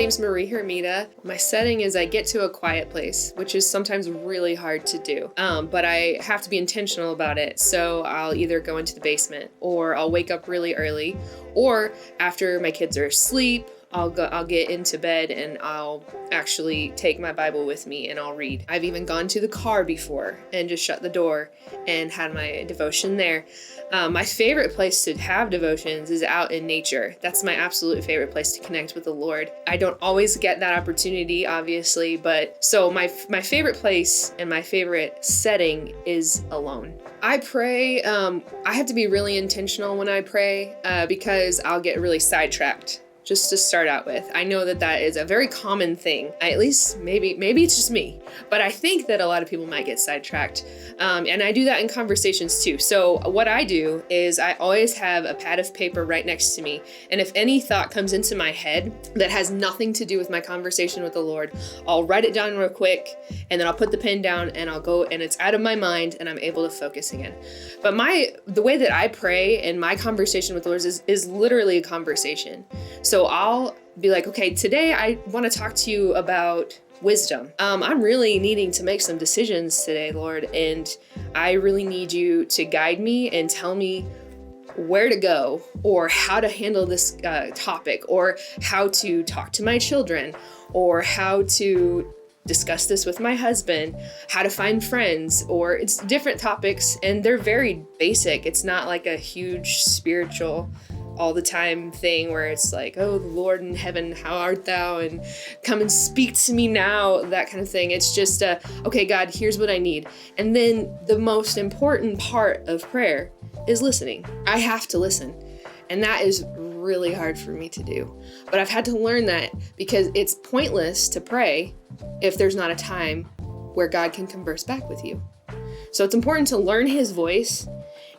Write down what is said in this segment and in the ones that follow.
name's Hermida. My setting is I get to a quiet place, which is sometimes really hard to do, but I have to be intentional about it. So I'll either go into the basement, or I'll wake up really early, or after my kids are asleep, I'll get into bed and I'll actually take my Bible with me and I'll read. I've even gone to the car before and just shut the door and had my devotion there. My favorite place to have devotions is out in nature. That's my absolute favorite place to connect with the Lord. I don't always get that opportunity, obviously, but so my favorite place and my favorite setting is alone. I pray, I have to be really intentional when I pray because I'll get really sidetracked. Just to start out with, I know that is a very common thing. At least maybe it's just me, but I think that a lot of people might get sidetracked. And I do that in conversations too. So what I do is I always have a pad of paper right next to me. And if any thought comes into my head that has nothing to do with my conversation with the Lord, I'll write it down real quick and then I'll put the pen down and I'll go and it's out of my mind and I'm able to focus again. But the way that I pray and my conversation with the Lord is literally a conversation. So I'll be like, okay, today I want to talk to you about wisdom. I'm really needing to make some decisions today, Lord, and I really need you to guide me and tell me where to go or how to handle this topic or how to talk to my children or how to discuss this with my husband, how to find friends, or it's different topics and they're very basic. It's not like a huge spiritual all the time thing where it's like, oh, the Lord in heaven, how art thou? And come and speak to me now, that kind of thing. It's just, okay, God, here's what I need. And then the most important part of prayer is listening. I have to listen. And that is really hard for me to do. But I've had to learn that because it's pointless to pray if there's not a time where God can converse back with you. So it's important to learn his voice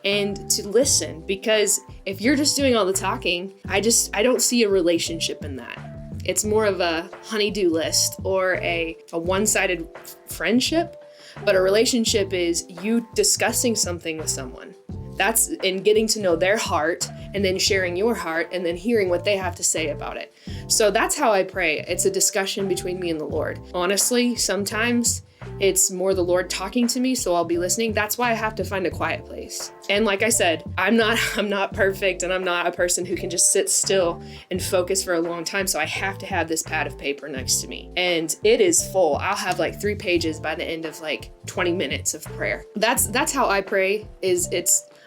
and to listen, because if you're just doing all the talking, I don't see a relationship in that. It's more of a honey-do list or a one-sided friendship, but a relationship is you discussing something with someone. That's in getting to know their heart and then sharing your heart and then hearing what they have to say about it. So that's how I pray. It's a discussion between me and the Lord. Honestly, sometimes it's more the Lord talking to me, so I'll be listening. That's why I have to find a quiet place. And like I said, I'm not perfect and I'm not a person who can just sit still and focus for a long time. So I have to have this pad of paper next to me. And it is full. I'll have like 3 pages by the end of like 20 minutes of prayer. That's how I pray.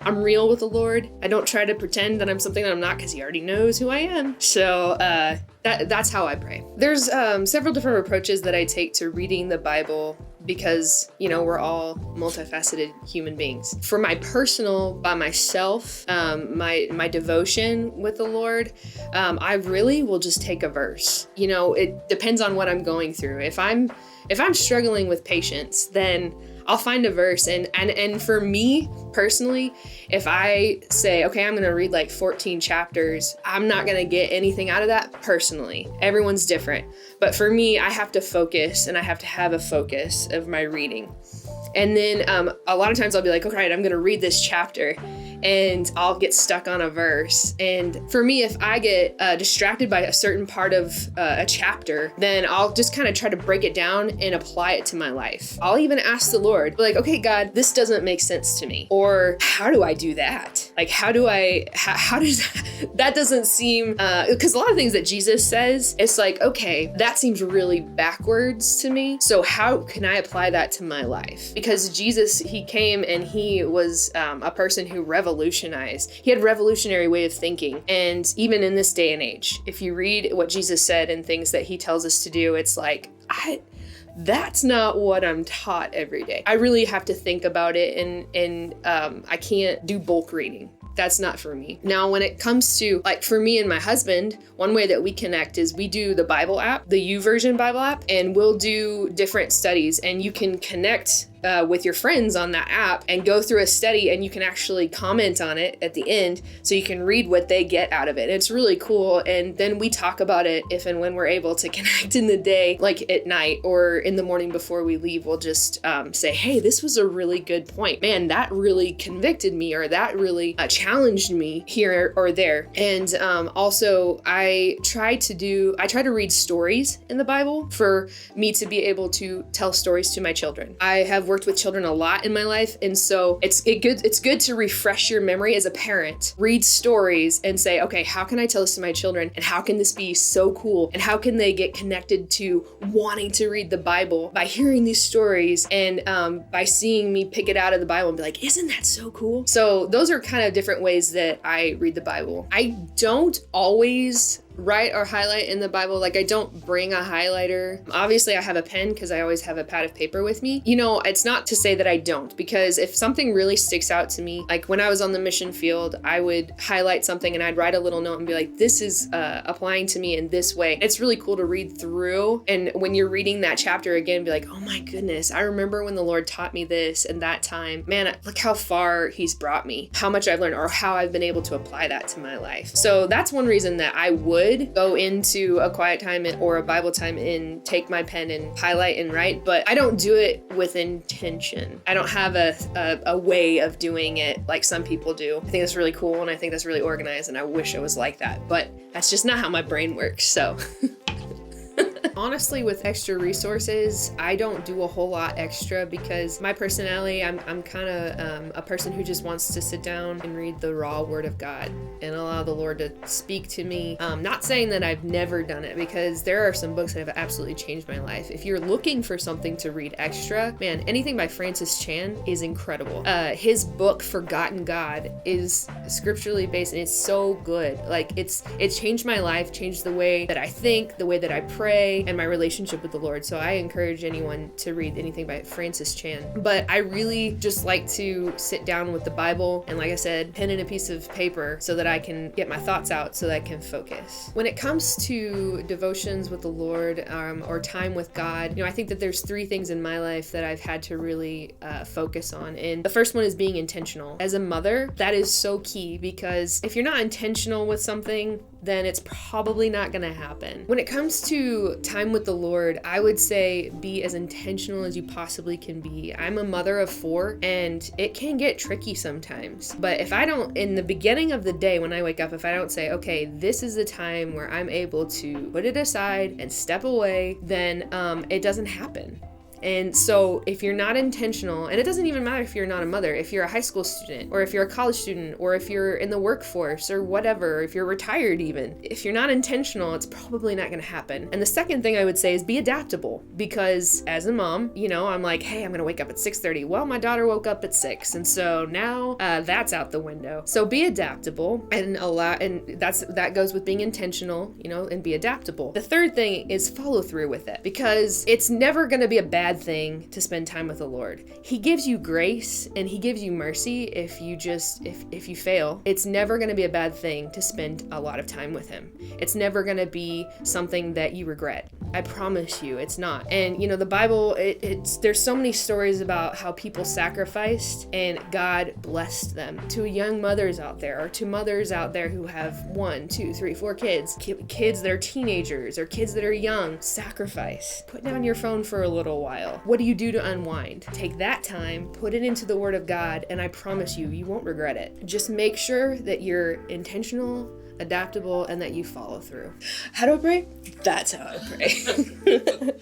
I'm real with the Lord. I don't try to pretend that I'm something that I'm not because he already knows who I am. So that's how I pray. There's several different approaches that I take to reading the Bible because, we're all multifaceted human beings. For my personal, by myself, my devotion with the Lord, I really will just take a verse. It depends on what I'm going through. If I'm struggling with patience, then I'll find a verse and for me personally, if I say, okay, I'm going to read like 14 chapters, I'm not going to get anything out of that personally. Everyone's different. But for me, I have to focus and I have to have a focus of my reading. And then a lot of times I'll be like, okay, I'm going to read this chapter and I'll get stuck on a verse. And for me, if I get distracted by a certain part of a chapter, then I'll just kind of try to break it down and apply it to my life. I'll even ask the Lord, like, okay, God, this doesn't make sense to me. Or how do I do that? Like, how does that doesn't seem, because a lot of things that Jesus says, it's like, okay, that seems really backwards to me. So how can I apply that to my life? Because Jesus, he came and he was a person who revolutionized. He had a revolutionary way of thinking. And even in this day and age, if you read what Jesus said and things that he tells us to do, it's like, that's not what I'm taught every day. I really have to think about it and I can't do bulk reading. That's not for me. Now, when it comes to, like, for me and my husband, one way that we connect is we do the Bible app, the YouVersion Bible app, and we'll do different studies and you can connect with your friends on that app and go through a study, and you can actually comment on it at the end so you can read what they get out of it. It's really cool. And then we talk about it if and when we're able to connect in the day, like at night or in the morning before we leave. We'll just say, hey, this was a really good point. Man, that really convicted me, or that really challenged me here or there. And also I try to read stories in the Bible for me to be able to tell stories to my children. I have worked with children a lot in my life, and so it's good to refresh your memory as a parent. Read stories and say, okay, how can I tell this to my children, and how can this be so cool, and how can they get connected to wanting to read the Bible by hearing these stories and by seeing me pick it out of the Bible and be like, isn't that so cool? So those are kind of different ways that I read the Bible. I don't always write or highlight in the Bible. Like, I don't bring a highlighter. Obviously I have a pen because I always have a pad of paper with me. You know, it's not to say that I don't, because if something really sticks out to me, like when I was on the mission field, I would highlight something and I'd write a little note and be like, this is applying to me in this way. It's really cool to read through. And when you're reading that chapter again, be like, oh my goodness, I remember when the Lord taught me this and that time. Man, look how far he's brought me, how much I've learned, or how I've been able to apply that to my life. So that's one reason that I would go into a quiet time or a Bible time and take my pen and highlight and write, but I don't do it with intention. I don't have a way of doing it like some people do. I think that's really cool, and I think that's really organized, and I wish I was like that, but that's just not how my brain works, so. Honestly, with extra resources, I don't do a whole lot extra because my personality, I'm kind of a person who just wants to sit down and read the raw word of God and allow the Lord to speak to me. Not saying that I've never done it, because there are some books that have absolutely changed my life. If you're looking for something to read extra, man, anything by Francis Chan is incredible. His book, Forgotten God, is scripturally based, and it's so good. Like, it changed my life, changed the way that I think, the way that I pray, and my relationship with the Lord. So I encourage anyone to read anything by Francis Chan. But I really just like to sit down with the Bible and, like I said, pen and a piece of paper so that I can get my thoughts out, so that I can focus. When it comes to devotions with the Lord, or time with God, you know, I think that there's three things in my life that I've had to really focus on. And the first one is being intentional. As a mother, that is so key, because if you're not intentional with something, then it's probably not gonna happen. When it comes to time with the Lord, I would say be as intentional as you possibly can be. I'm a mother of 4, and it can get tricky sometimes. But if I don't, in the beginning of the day when I wake up, if I don't say, okay, this is the time where I'm able to put it aside and step away, then it doesn't happen. And so if you're not intentional, and it doesn't even matter if you're not a mother, if you're a high school student, or if you're a college student, or if you're in the workforce or whatever, if you're retired even, if you're not intentional, it's probably not going to happen. And the second thing I would say is be adaptable, because as a mom, you know, I'm like, hey, I'm going to wake up at 6:30. Well, my daughter woke up at 6. And so now that's out the window. So be adaptable, and that goes with being intentional, you know, and be adaptable. The third thing is follow through with it, because it's never going to be a bad thing to spend time with the Lord. He gives you grace and he gives you mercy if you fail. It's never going to be a bad thing to spend a lot of time with him. It's never going to be something that you regret. I promise you, it's not. And you know, the Bible, there's so many stories about how people sacrificed and God blessed them. To young mothers out there, or to mothers out there who have 1, 2, 3, 4 kids that are teenagers or kids that are young, sacrifice. Put down your phone for a little while. What do you do to unwind? Take that time, put it into the Word of God, and I promise you, you won't regret it. Just make sure that you're intentional, adaptable, and that you follow through. How do I pray? That's how I pray.